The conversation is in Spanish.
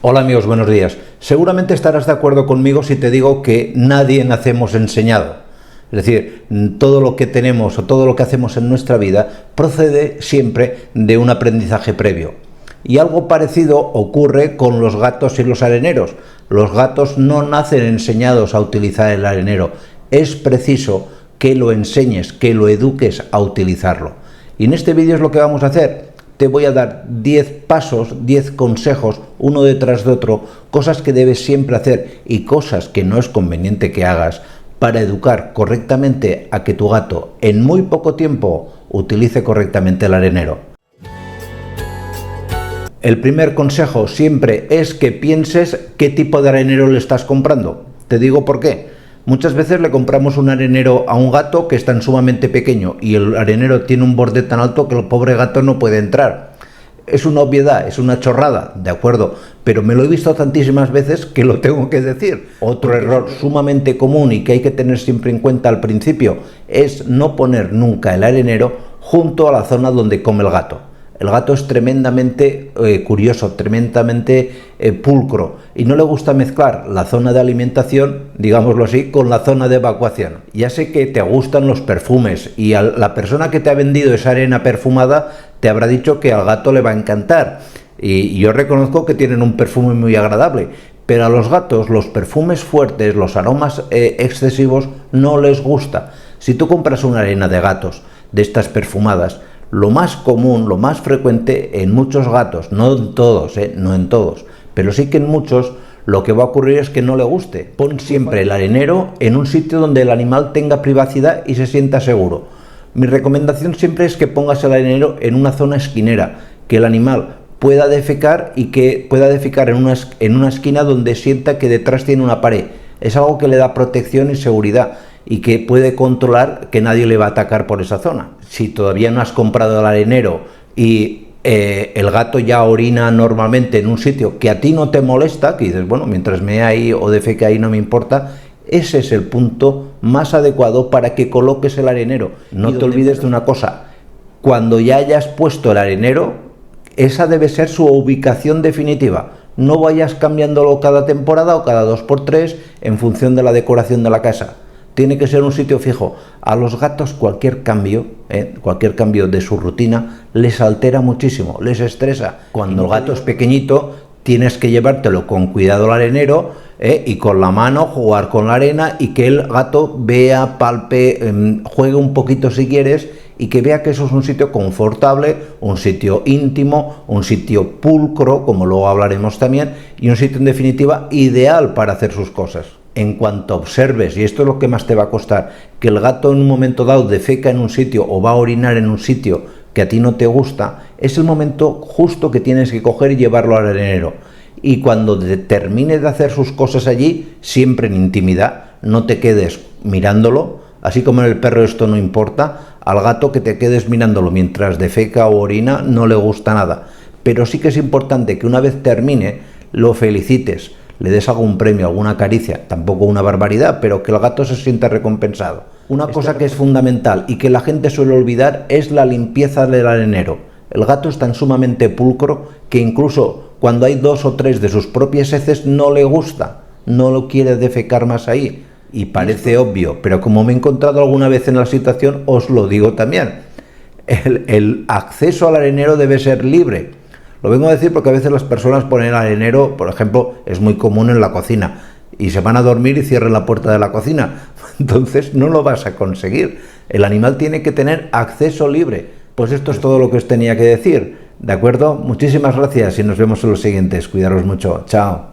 Hola amigos, buenos días. Seguramente estarás de acuerdo conmigo si te digo que nadie nacemos enseñado. Es decir, todo lo que tenemos o todo lo que hacemos en nuestra vida procede siempre de un aprendizaje previo. Y algo parecido ocurre con los gatos y los areneros. Los gatos no nacen enseñados a utilizar el arenero. Es preciso que lo enseñes, que lo eduques a utilizarlo. Y en este vídeo es lo que vamos a hacer. Te voy a dar 10 pasos, 10 consejos, uno detrás de otro, cosas que debes siempre hacer y cosas que no es conveniente que hagas para educar correctamente a que tu gato en muy poco tiempo utilice correctamente el arenero. El primer consejo siempre es que pienses qué tipo de arenero le estás comprando. Te digo por qué. Muchas veces le compramos un arenero a un gato que es tan sumamente pequeño y el arenero tiene un borde tan alto que el pobre gato no puede entrar. Es una obviedad, es una chorrada, de acuerdo, pero me lo he visto tantísimas veces que lo tengo que decir. Otro error sumamente común y que hay que tener siempre en cuenta al principio es no poner nunca el arenero junto a la zona donde come el gato. El gato es tremendamente curioso, tremendamente pulcro y no le gusta mezclar la zona de alimentación, digámoslo así, con la zona de evacuación. Ya sé que te gustan los perfumes y a la persona que te ha vendido esa arena perfumada te habrá dicho que al gato le va a encantar. Y yo reconozco que tienen un perfume muy agradable, pero a los gatos los perfumes fuertes, los aromas excesivos no les gusta. Si tú compras una arena de gatos de estas perfumadas, lo más común, lo más frecuente en muchos gatos, no en todos, no en todos, pero sí que en muchos, lo que va a ocurrir es que no le guste. Pon siempre el arenero en un sitio donde el animal tenga privacidad y se sienta seguro. Mi recomendación siempre es que pongas el arenero en una zona esquinera, que el animal pueda defecar y que pueda defecar en una esquina donde sienta que detrás tiene una pared. Es algo que le da protección y seguridad y que puede controlar que nadie le va a atacar por esa zona. Si todavía no has comprado el arenero y el gato ya orina normalmente en un sitio que a ti no te molesta, que dices, bueno, mientras mea ahí o defeque ahí no me importa, ese es el punto más adecuado para que coloques el arenero. No te olvides de una cosa, cuando ya hayas puesto el arenero, esa debe ser su ubicación definitiva. No vayas cambiándolo cada temporada o cada 2×3 en función de la decoración de la casa. Tiene que ser un sitio fijo. A los gatos cualquier cambio de su rutina les altera muchísimo, les estresa. Cuando el gato es pequeñito tienes que llevártelo con cuidado al arenero y con la mano jugar con la arena y que el gato vea, palpe, juegue un poquito si quieres y que vea que eso es un sitio confortable, un sitio íntimo, un sitio pulcro, como luego hablaremos también, y un sitio en definitiva ideal para hacer sus cosas. En cuanto observes, y esto es lo que más te va a costar, que el gato en un momento dado defeca en un sitio o va a orinar en un sitio que a ti no te gusta, es el momento justo que tienes que coger y llevarlo al arenero. Y cuando termine de hacer sus cosas allí, siempre en intimidad, no te quedes mirándolo, así como en el perro esto no importa, al gato que te quedes mirándolo mientras defeca o orina no le gusta nada. Pero sí que es importante que una vez termine, lo felicites, le des algún premio, alguna caricia, tampoco una barbaridad, pero que el gato se sienta recompensado. Una cosa que es fundamental y que la gente suele olvidar es la limpieza del arenero. El gato es tan sumamente pulcro que incluso cuando hay 2 o 3 de sus propias heces no le gusta, no lo quiere defecar más ahí. Y parece obvio, pero como me he encontrado alguna vez en la situación, os lo digo también. El acceso al arenero debe ser libre. Lo vengo a decir porque a veces las personas ponen el arenero, por ejemplo, es muy común en la cocina, y se van a dormir y cierran la puerta de la cocina. Entonces no lo vas a conseguir. El animal tiene que tener acceso libre. Pues esto es todo lo que os tenía que decir. ¿De acuerdo? Muchísimas gracias y nos vemos en los siguientes. Cuidaros mucho. Chao.